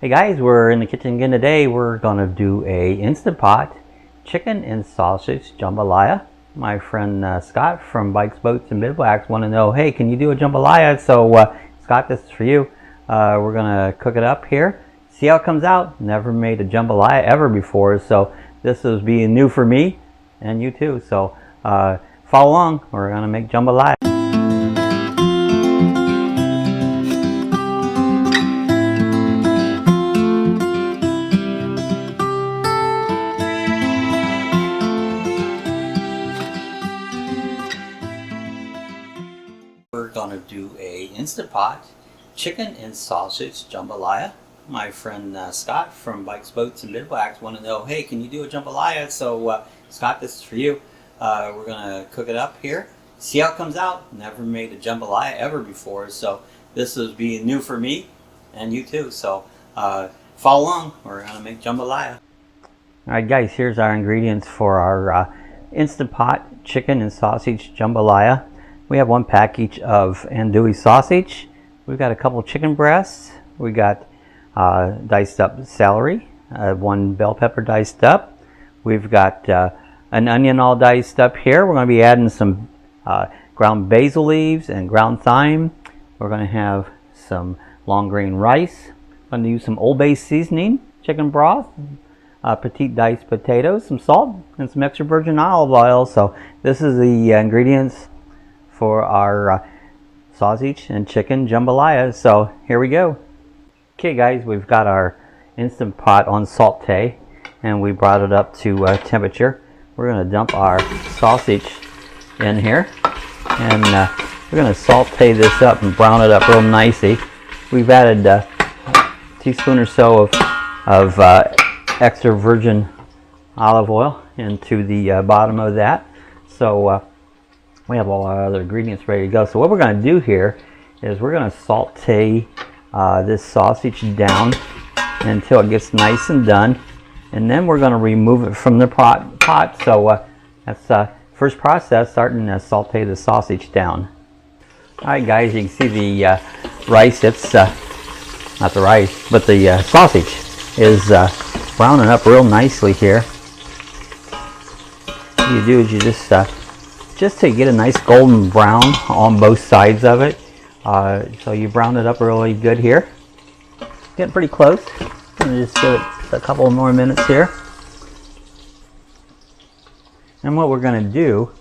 Hey guys, we're in the kitchen again today. We're gonna do a Instant Pot chicken and sausage jambalaya. My friend Scott from Bikes, Boats, and Bivouacs want to know, hey, can you do a jambalaya? So Scott, this is for you. We're gonna cook it up here, see how it comes out. Never made a jambalaya ever before, so this is being new for me and you too. So follow along. We're gonna make jambalaya. We're gonna do a Instant Pot chicken and sausage jambalaya. My friend Scott from Bikes, Boats, and Bivouacs want to know, hey, can you do a jambalaya? So Scott, this is for you. We're gonna cook it up here, see how it comes out. Never made a jambalaya ever before, so this is being new for me and you too. So follow along. We're gonna make jambalaya. All right, guys, here's our ingredients for our Instant Pot chicken and sausage jambalaya. We have one package of andouille sausage. We've got a couple chicken breasts. We got diced up celery, one bell pepper diced up. We've got an onion all diced up here. We're going to be adding some ground basil leaves and ground thyme. We're going to have some long grain rice. I'm going to use some Old Bay seasoning, chicken broth, petite diced potatoes, some salt, and some extra virgin olive oil. So this is the ingredients for our sausage and chicken jambalaya. So here we go. Okay guys, we've got our Instant Pot on saute and we brought it up to temperature. We're going to dump our sausage in here and we're going to saute this up and brown it up real nicely. We've added a teaspoon or so of extra virgin olive oil into the bottom of that. So we have all our other ingredients ready to go. So what we're going to do here is we're going to saute this sausage down until it gets nice and done, and then we're going to remove it from the pot. So that's the first process, starting to saute the sausage down. Alright guys, you can see the rice, it's not the rice, but the sausage is browning up real nicely here. What you do is you just to get a nice golden brown on both sides of it. So you brown it up really good here. Getting pretty close. I'm gonna just give it a couple more minutes here. And what we're gonna do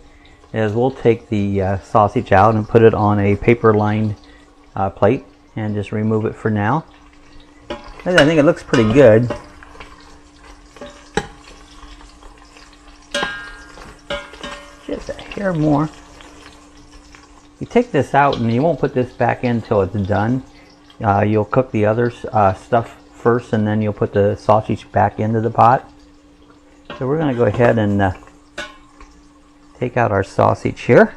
is we'll take the sausage out and put it on a paper lined plate and just remove it for now. And I think it looks pretty good. Just a hair more. You take this out and you won't put this back in until it's done. You'll cook the other stuff first and then you'll put the sausage back into the pot. So we're going to go ahead and take out our sausage here.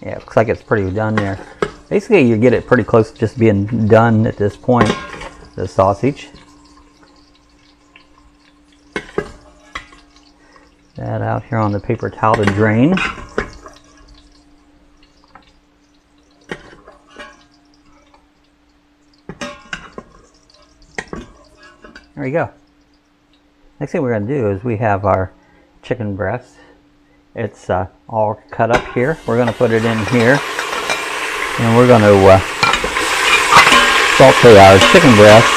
Yeah, it looks like it's pretty done there. Basically you get it pretty close to just being done at this point, the sausage. That out here on the paper towel to drain. There you go. Next thing we're going to do is we have our chicken breast. It's all cut up here. We're going to put it in here and we're going to saute our chicken breast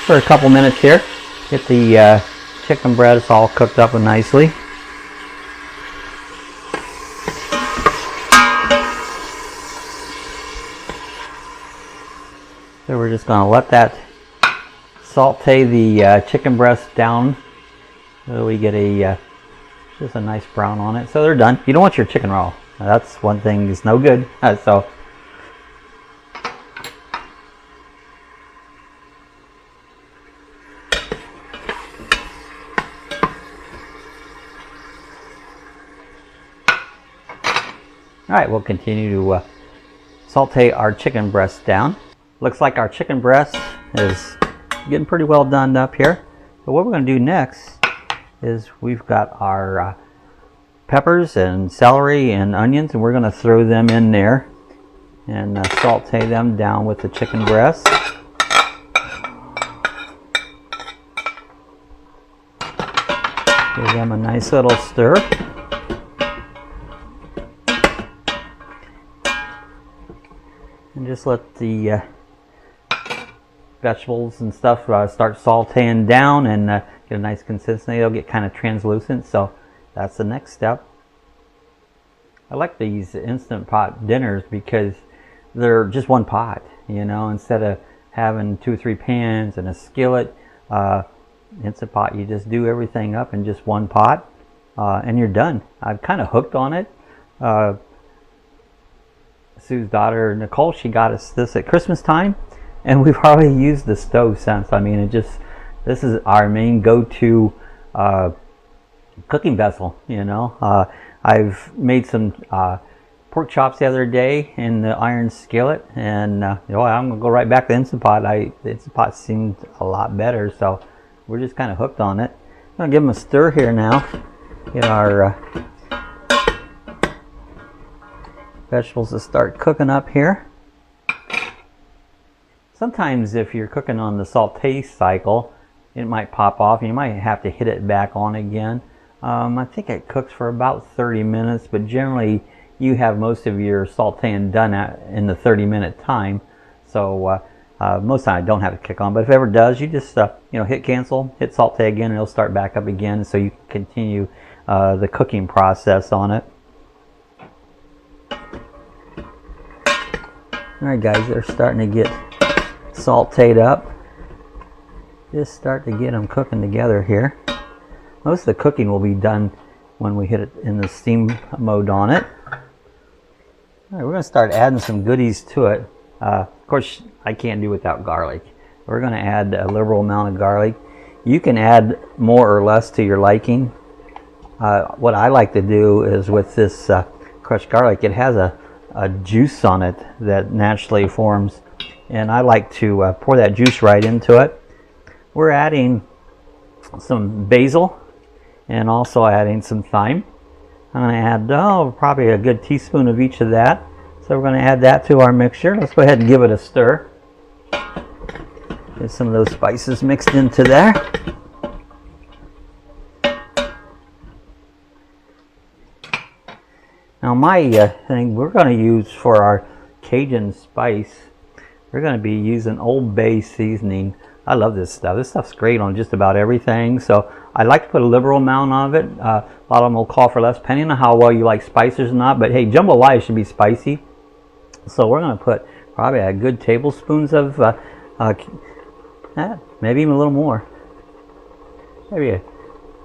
for a couple minutes here. Get the chicken breast all cooked up nicely. So we're just going to let that saute the chicken breast down so we get just a nice brown on it. So they're done. You don't want your chicken raw. That's one thing that's no good. So alright, we'll continue to saute our chicken breast down. Looks like our chicken breast is getting pretty well done up here. But what we're going to do next is we've got our peppers and celery and onions, and we're going to throw them in there and saute them down with the chicken breast. Give them a nice little stir. And just let the vegetables and stuff start sauteing down and get a nice consistency. They'll get kind of translucent, so that's the next step. I like these Instant Pot dinners because they're just one pot, you know, instead of having 2 or 3 pans and a skillet. Instant Pot, you just do everything up in just one pot and you're done. I'm kind of hooked on it. Sue's daughter Nicole, she got us this at Christmas time, and we've already used the stove since. I mean, this is our main go-to cooking vessel, you know. I've made some pork chops the other day in the iron skillet, and you know, I'm gonna go right back to the Instant Pot. The Instant Pot seemed a lot better, so we're just kind of hooked on it. I'm gonna give them a stir here now. Get our vegetables to start cooking up here. Sometimes if you're cooking on the saute cycle, it might pop off. You might have to hit it back on again. I think it cooks for about 30 minutes, but generally you have most of your sauteing done in the 30-minute time. So most of the time I don't have to kick on, but if it ever does, you just you know, hit cancel, hit saute again, and it'll start back up again, so you can continue the cooking process on it. Alright guys, they're starting to get sauteed up. Just start to get them cooking together here. Most of the cooking will be done when we hit it in the steam mode on it. Alright, we're going to start adding some goodies to it. Of course, I can't do without garlic. We're going to add a liberal amount of garlic. You can add more or less to your liking. What I like to do is with this crushed garlic, it has a juice on it that naturally forms, and I like to pour that juice right into it. We're adding some basil and also adding some thyme. I'm going to add probably a good teaspoon of each of that. So we're going to add that to our mixture. Let's go ahead and give it a stir. Get some of those spices mixed into there. Now my thing we're going to use for our Cajun spice, we're going to be using Old Bay seasoning. I love this stuff. This stuff's great on just about everything. So I like to put a liberal amount of it. A lot of them will call for less, depending on how well you like spices or not. But hey, jambalaya should be spicy. So we're going to put probably a good tablespoons of, maybe even a little more. Maybe a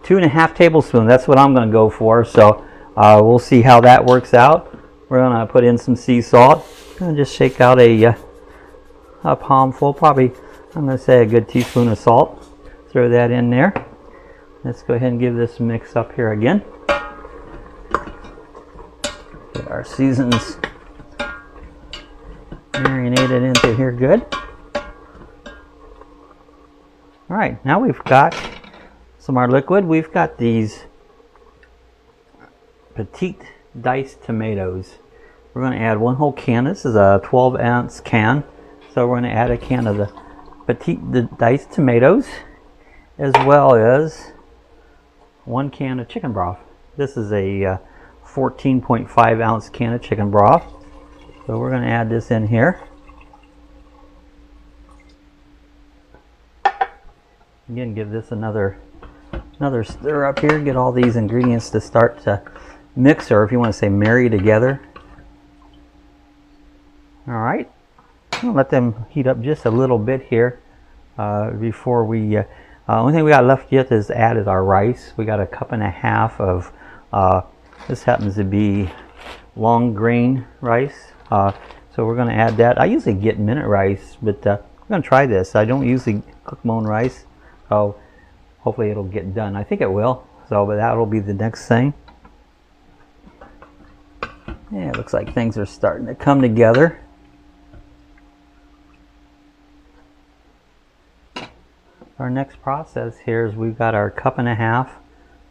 2.5 tablespoons. That's what I'm going to go for. So we'll see how that works out. We're going to put in some sea salt. And just shake out a palmful, probably, I'm going to say a good teaspoon of salt. Throw that in there. Let's go ahead and give this a mix up here again. Get our seasons marinated into here good. Alright, now we've got some of our liquid. We've got these petite diced tomatoes. We're going to add 1 whole can. This is a 12-ounce can. So we're going to add a can of the petite diced tomatoes, as well as 1 can of chicken broth. This is a 14.5 ounce can of chicken broth. So we're going to add this in here. Again, give this another stir up here. Get all these ingredients to start to mix, or if you want to say marry together. All right. Let them heat up just a little bit here before we. Only thing we got left yet is add is our rice. We got a 1.5 cups of. This happens to be long grain rice. So we're going to add that. I usually get minute rice, but we're going to try this. I don't usually cook my own rice, so hopefully it'll get done. I think it will. So, but that will be the next thing. Yeah, it looks like things are starting to come together. Our next process here is we've got our 1.5 cups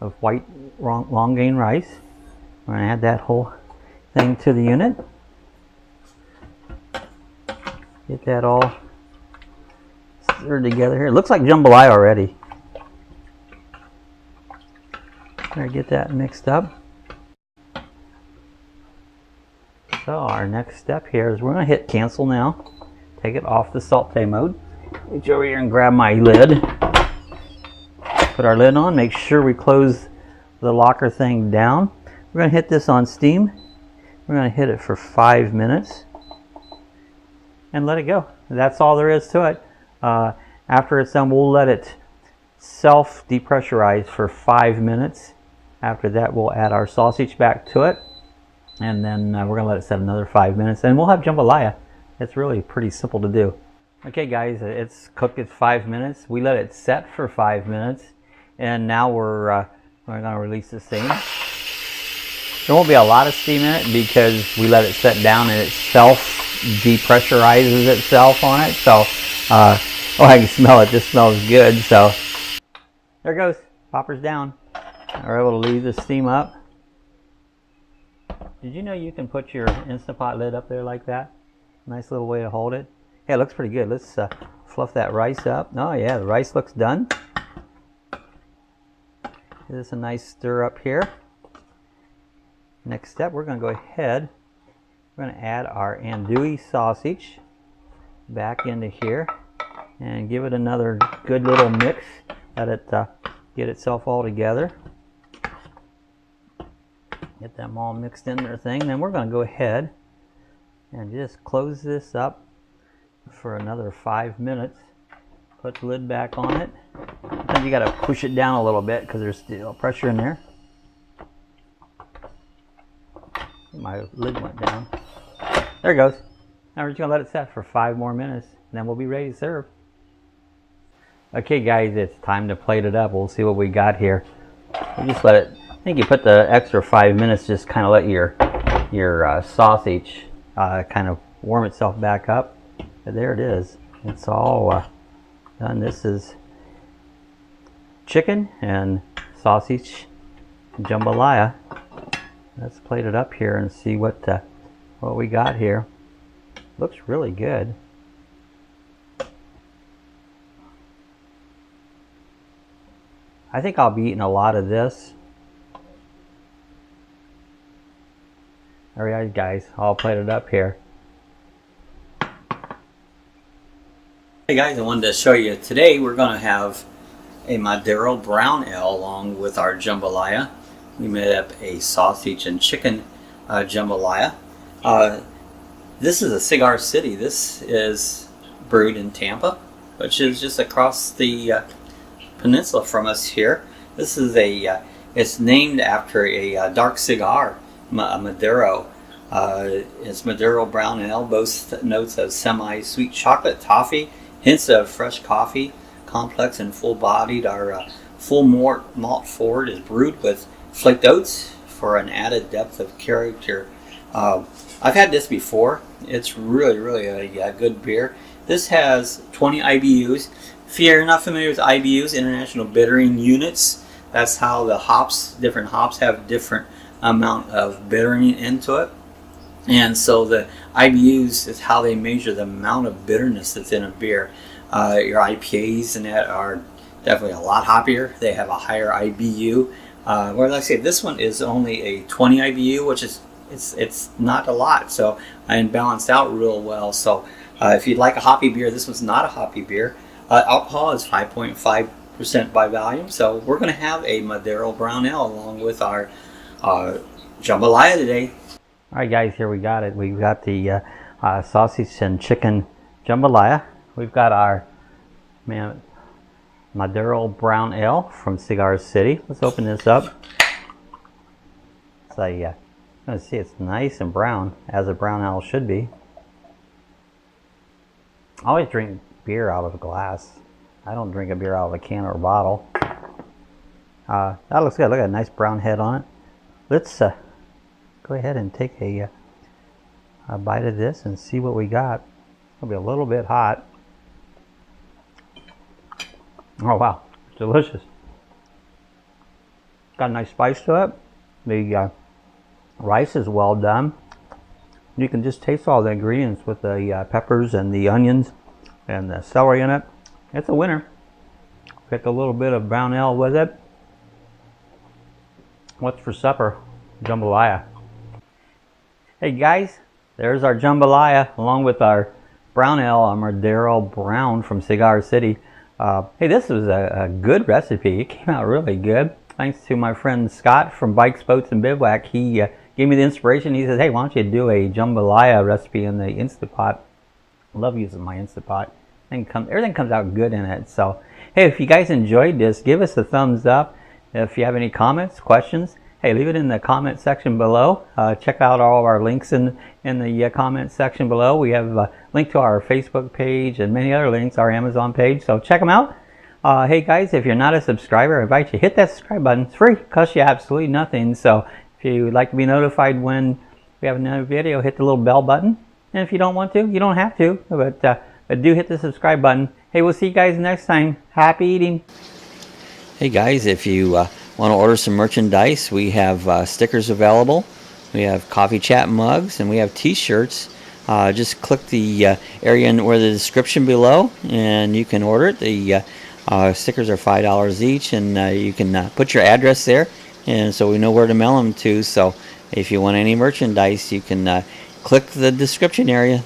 of white long grain rice. We're going to add that whole thing to the unit. Get that all stirred together here. It looks like jambalaya already. Better get that mixed up. So our next step here is we're going to hit cancel now. Take it off the saute mode. Reach over here and grab my lid. Put our lid on. Make sure we close the locker thing down. We're going to hit this on steam. We're going to hit it for 5 minutes and let it go. That's all there is to it. After it's done, we'll let it self depressurize for 5 minutes. After that, we'll add our sausage back to it, and then we're going to let it set another 5 minutes, and we'll have jambalaya. It's really pretty simple to do. Okay guys, it's cooked at 5 minutes. We let it set for 5 minutes, and now we're going to release the steam. There won't be a lot of steam in it because we let it set down and it self depressurizes itself on it. So, oh, I can smell it. This smells good. So, there it goes. Popper's down. We're able to leave the steam up. Did you know you can put your Instant Pot lid up there like that? Nice little way to hold it. Yeah, it looks pretty good. Let's fluff that rice up. Oh yeah, the rice looks done. Give this a nice stir up here. Next step, we're going to go ahead. We're going to add our andouille sausage back into here and give it another good little mix. Let it get itself all together. Get them all mixed in their thing. Then we're going to go ahead and just close this up for another 5 minutes. Put the lid back on it. Then you got to push it down a little bit because there's still pressure in there. My lid went down. There it goes. Now we're just going to let it set for 5 more minutes, and then we'll be ready to serve. Okay guys, it's time to plate it up. We'll see what we got here. We'll just let it, I think you put the extra 5 minutes, just kind of let your sausage kind of warm itself back up. But there it is. It's all done. This is chicken and sausage jambalaya. Let's plate it up here and see what we got here. Looks really good. I think I'll be eating a lot of this. Alright guys, I'll plate it up here. Hey guys, I wanted to show you today we're going to have a Maduro brown ale along with our jambalaya. We made up a sausage and chicken jambalaya. This is a cigar city. This is brewed in Tampa, which is just across the peninsula from us here. This is it's named after a dark cigar, Maduro. It's Maduro brown ale, boasts notes of semi-sweet chocolate, toffee, hints of fresh coffee, complex and full-bodied. Our full malt forward is brewed with flaked oats for an added depth of character. I've had this before. It's really a good beer. This has 20 IBUs. If you're not familiar with IBUs, International Bittering Units, that's how the hops, different hops have different amount of bittering into it. And so the IBUs is how they measure the amount of bitterness that's in a beer. Your IPAs and that are definitely a lot hoppier. They have a higher IBU. Where like I say, this one is only a 20 IBU, which is it's not a lot, so and balanced out real well. So if you'd like a hoppy beer, this one's not a hoppy beer. Alcohol is 5.5% by volume, so we're going to have a Maduro brown ale along with our jambalaya today. All right, guys, here we got it. We've got the sausage and chicken jambalaya. We've got our Maduro brown ale from Cigar City. Let's open this up. So yeah, you can see it's nice and brown, as a brown ale should be. I always drink beer out of a glass. I don't drink a beer out of a can or a bottle. That looks good. Look at a nice brown head on it. Let's go ahead and take a bite of this and see what we got. It'll be a little bit hot. Oh wow, it's delicious. got a nice spice to it. The rice is well done. You can just taste all the ingredients with the peppers and the onions and the celery in it. It's a winner. Get a little bit of brown ale with it. What's for supper? Jambalaya. Hey guys, there's our jambalaya along with our brown ale, our Madero Brown from Cigar City. Hey, this was a good recipe. It came out really good. Thanks to my friend Scott from Bikes, Boats, and Bivouac. He gave me the inspiration. He says, hey, why don't you do a jambalaya recipe in the Instant Pot? I love using my Instant Pot. Everything comes out good in it. So, hey, if you guys enjoyed this, give us a thumbs up. If you have any comments, questions, hey, leave it in the comment section below. Check out all of our links in the comment section below. We have a link to our Facebook page and many other links, our Amazon page. So check them out. Hey guys, if you're not a subscriber, I invite you to hit that subscribe button. It's free. It costs you absolutely nothing. So if you would like to be notified when we have another video, hit the little bell button. And if you don't want to, you don't have to. But do hit the subscribe button. Hey, we'll see you guys next time. Happy eating. Hey guys, if you want to order some merchandise, we have stickers available. We have coffee chat mugs, and we have t-shirts. Just click the area where the description below, and you can order it. The stickers are $5 each, and you can put your address there, and so we know where to mail them to. So if you want any merchandise, you can click the description area.